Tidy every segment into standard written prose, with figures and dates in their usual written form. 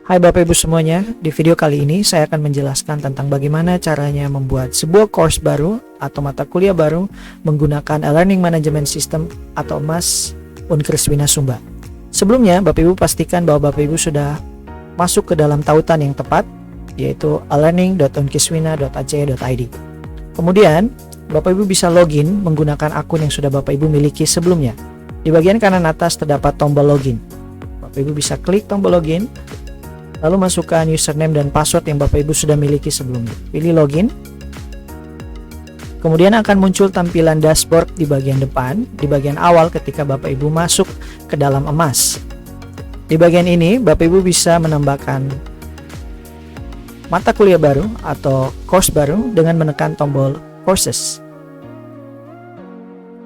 Hai Bapak Ibu semuanya, di video kali ini saya akan menjelaskan tentang bagaimana caranya membuat sebuah course baru atau mata kuliah baru menggunakan e-learning management system atau MAS Unkriswina Sumba. Sebelumnya, Bapak Ibu pastikan bahwa Bapak Ibu sudah masuk ke dalam tautan yang tepat, yaitu e-learning.unkriswina.ac.id. Kemudian, Bapak Ibu bisa login menggunakan akun yang sudah Bapak Ibu miliki sebelumnya. Di bagian kanan atas terdapat tombol login. Bapak Ibu bisa klik tombol login, lalu masukkan username dan password yang Bapak Ibu sudah miliki sebelumnya. Pilih login. Kemudian akan muncul tampilan dashboard di bagian depan, di bagian awal ketika Bapak Ibu masuk ke dalam emas. Di bagian ini, Bapak Ibu bisa menambahkan mata kuliah baru atau course baru dengan menekan tombol courses.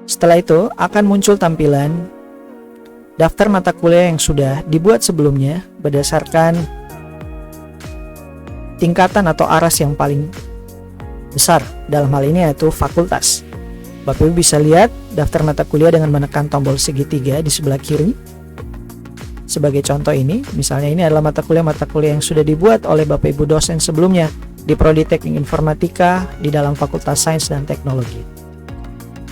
Setelah itu, akan muncul tampilan daftar mata kuliah yang sudah dibuat sebelumnya berdasarkan tingkatan atau aras yang paling besar, dalam hal ini yaitu fakultas. Bapak Ibu bisa lihat daftar mata kuliah dengan menekan tombol segitiga di sebelah kiri. Sebagai contoh ini, misalnya ini adalah mata kuliah yang sudah dibuat oleh Bapak Ibu dosen sebelumnya di Prodi Teknik Informatika di dalam Fakultas Sains dan Teknologi.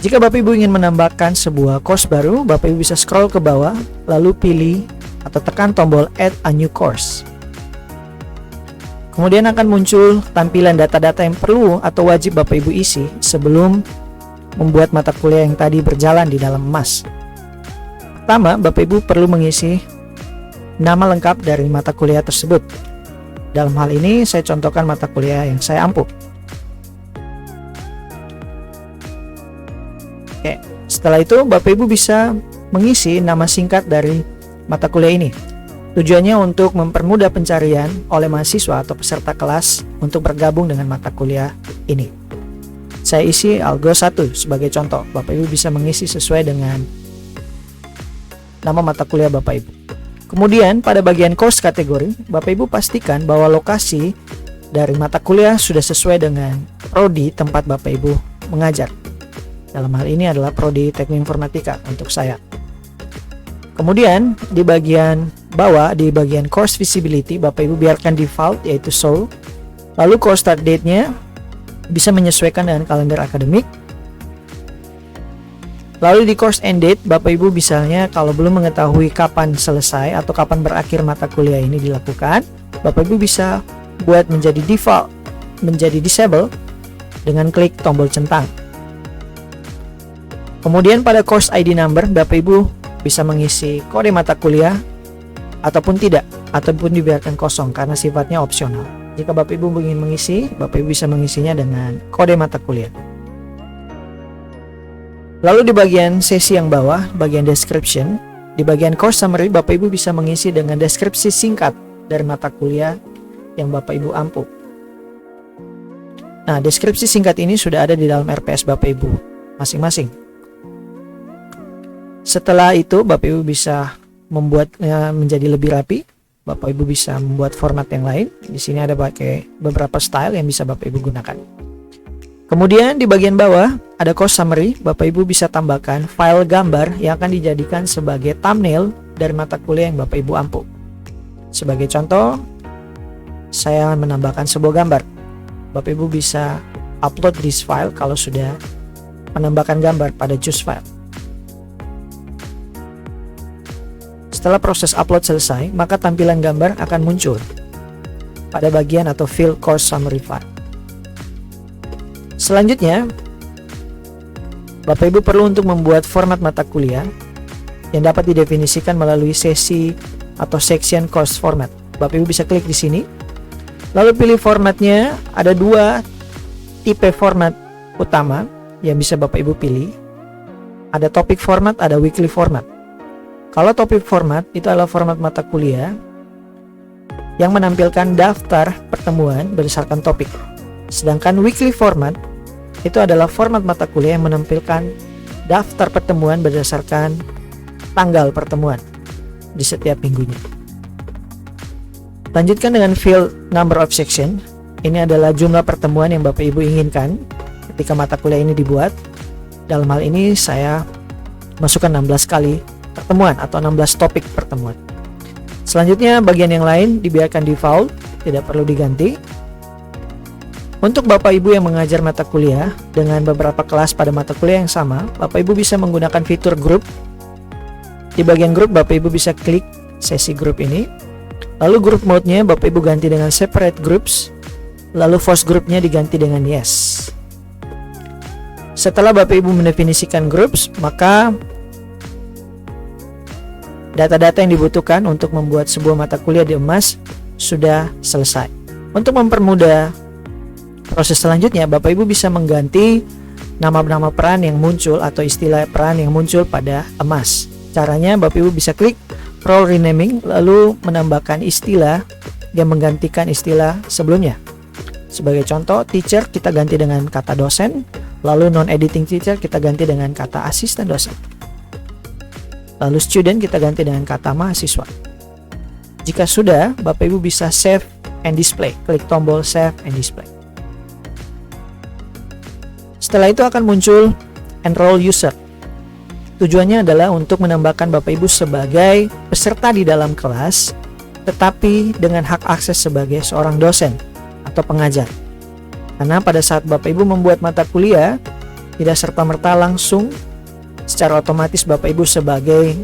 Jika Bapak Ibu ingin menambahkan sebuah course baru, Bapak Ibu bisa scroll ke bawah, lalu pilih atau tekan tombol Add a New Course. Kemudian akan muncul tampilan data-data yang perlu atau wajib Bapak Ibu isi sebelum membuat mata kuliah yang tadi berjalan di dalam MAS. Pertama, Bapak Ibu perlu mengisi nama lengkap dari mata kuliah tersebut. Dalam hal ini, saya contohkan mata kuliah yang saya ampuh. Oke, setelah itu Bapak Ibu bisa mengisi nama singkat dari mata kuliah ini. Tujuannya untuk mempermudah pencarian oleh mahasiswa atau peserta kelas untuk bergabung dengan mata kuliah ini. Saya isi Algo 1 sebagai contoh. Bapak Ibu bisa mengisi sesuai dengan nama mata kuliah Bapak Ibu. Kemudian pada bagian course kategori, Bapak Ibu pastikan bahwa lokasi dari mata kuliah sudah sesuai dengan prodi tempat Bapak Ibu mengajar. Dalam hal ini adalah Prodi Teknik Informatika untuk saya. Kemudian di bagian bawah, di bagian course visibility, Bapak Ibu biarkan default yaitu show. Lalu course start date-nya bisa menyesuaikan dengan kalender akademik. Lalu di course end date, Bapak Ibu misalnya kalau belum mengetahui kapan selesai atau kapan berakhir mata kuliah ini dilakukan, Bapak Ibu bisa buat menjadi default, menjadi disable dengan klik tombol centang. Kemudian pada course ID number, Bapak Ibu bisa mengisi kode mata kuliah ataupun tidak, ataupun dibiarkan kosong karena sifatnya opsional. Jika Bapak Ibu ingin mengisi, Bapak Ibu bisa mengisinya dengan kode mata kuliah. Lalu di bagian sesi yang bawah, bagian description, di bagian course summary, Bapak Ibu bisa mengisi dengan deskripsi singkat dari mata kuliah yang Bapak Ibu ampuh. Nah, deskripsi singkat ini sudah ada di dalam RPS Bapak Ibu masing-masing. Setelah itu, Bapak Ibu bisa membuatnya menjadi lebih rapi. Bapak Ibu bisa membuat format yang lain. Di sini ada pakai beberapa style yang bisa Bapak Ibu gunakan. Kemudian di bagian bawah ada course summary. Bapak Ibu bisa tambahkan file gambar yang akan dijadikan sebagai thumbnail dari mata kuliah yang Bapak Ibu ampuh. Sebagai contoh, saya menambahkan sebuah gambar. Bapak Ibu bisa upload this file kalau sudah menambahkan gambar pada choose file. Setelah proses upload selesai, maka tampilan gambar akan muncul pada bagian atau field course summary file. Selanjutnya, Bapak Ibu perlu untuk membuat format mata kuliah yang dapat didefinisikan melalui sesi atau section course format. Bapak Ibu bisa klik di sini, lalu pilih formatnya. Ada dua tipe format utama yang bisa Bapak Ibu pilih. Ada topic format, ada weekly format. Kalau topic format itu adalah format mata kuliah yang menampilkan daftar pertemuan berdasarkan topik. Sedangkan weekly format itu adalah format mata kuliah yang menampilkan daftar pertemuan berdasarkan tanggal pertemuan di setiap minggunya. Lanjutkan dengan field number of section. Ini adalah jumlah pertemuan yang Bapak Ibu inginkan ketika mata kuliah ini dibuat. Dalam hal ini saya masukkan 16 kali pertemuan atau 16 topik pertemuan. Selanjutnya bagian yang lain dibiarkan default, tidak perlu diganti. Untuk Bapak Ibu yang mengajar mata kuliah dengan beberapa kelas pada mata kuliah yang sama, Bapak Ibu bisa menggunakan fitur grup. Di bagian grup, Bapak Ibu bisa klik sesi grup ini. Lalu grup mode-nya Bapak Ibu ganti dengan separate groups. Lalu force group-nya diganti dengan yes. Setelah Bapak Ibu mendefinisikan groups, maka data-data yang dibutuhkan untuk membuat sebuah mata kuliah di EMAS sudah selesai. Untuk mempermudah proses selanjutnya, Bapak Ibu bisa mengganti nama-nama peran yang muncul atau istilah peran yang muncul pada EMAS. Caranya, Bapak Ibu bisa klik role renaming lalu menambahkan istilah yang menggantikan istilah sebelumnya. Sebagai contoh, teacher kita ganti dengan kata dosen, lalu non-editing teacher kita ganti dengan kata asisten dosen. Lalu student kita ganti dengan kata mahasiswa. Jika sudah, Bapak Ibu bisa save and display. Klik tombol save and display. Setelah itu akan muncul enroll user. Tujuannya adalah untuk menambahkan Bapak Ibu sebagai peserta di dalam kelas, tetapi dengan hak akses sebagai seorang dosen atau pengajar. Karena pada saat Bapak Ibu membuat mata kuliah, tidak serta-merta langsung secara otomatis Bapak Ibu sebagai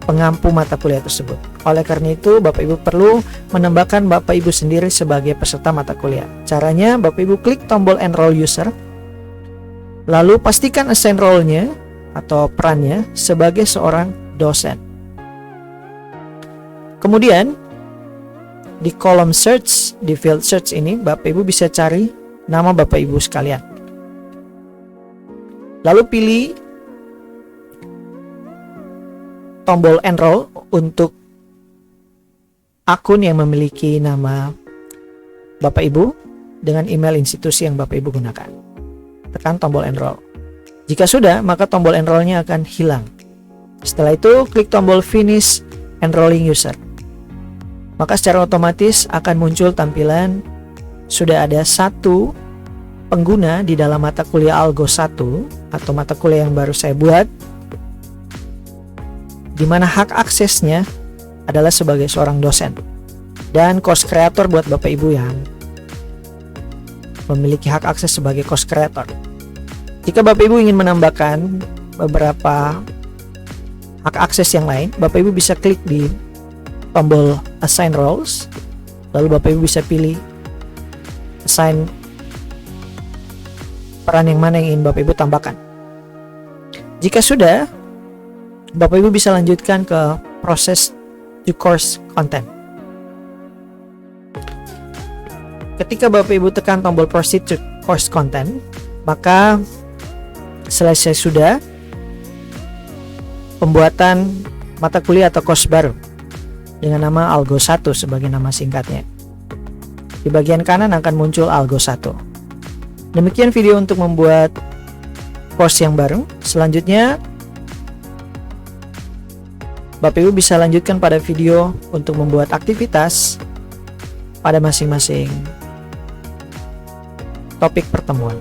pengampu mata kuliah tersebut. Oleh karena itu, Bapak Ibu perlu menambahkan Bapak Ibu sendiri sebagai peserta mata kuliah. Caranya, Bapak Ibu klik tombol enroll user, lalu pastikan assign role-nya atau perannya sebagai seorang dosen. Kemudian, di kolom search, di field search ini, Bapak Ibu bisa cari nama Bapak Ibu sekalian. Lalu pilih tombol enroll untuk akun yang memiliki nama Bapak Ibu dengan email institusi yang Bapak Ibu gunakan. Tekan tombol enroll. Jika sudah, maka tombol enrollnya akan hilang. Setelah itu, klik tombol finish enrolling user. Maka secara otomatis akan muncul tampilan sudah ada satu pengguna di dalam mata kuliah Algo 1 atau mata kuliah yang baru saya buat, di mana hak aksesnya adalah sebagai seorang dosen dan course creator buat Bapak Ibu yang memiliki hak akses sebagai course creator. Jika Bapak Ibu ingin menambahkan beberapa hak akses yang lain, Bapak Ibu bisa klik di tombol assign roles, lalu Bapak Ibu bisa pilih assign peran yang mana yang ingin Bapak Ibu tambahkan. Jika sudah, Bapak Ibu bisa lanjutkan ke proses to course content. Ketika Bapak Ibu tekan tombol proceed to course content, maka selesai sudah pembuatan mata kuliah atau course baru dengan nama Algo 1 sebagai nama singkatnya. Di bagian kanan akan muncul Algo 1. Demikian video untuk membuat course yang baru. Selanjutnya Bapak Ibu bisa lanjutkan pada video untuk membuat aktivitas pada masing-masing topik pertemuan.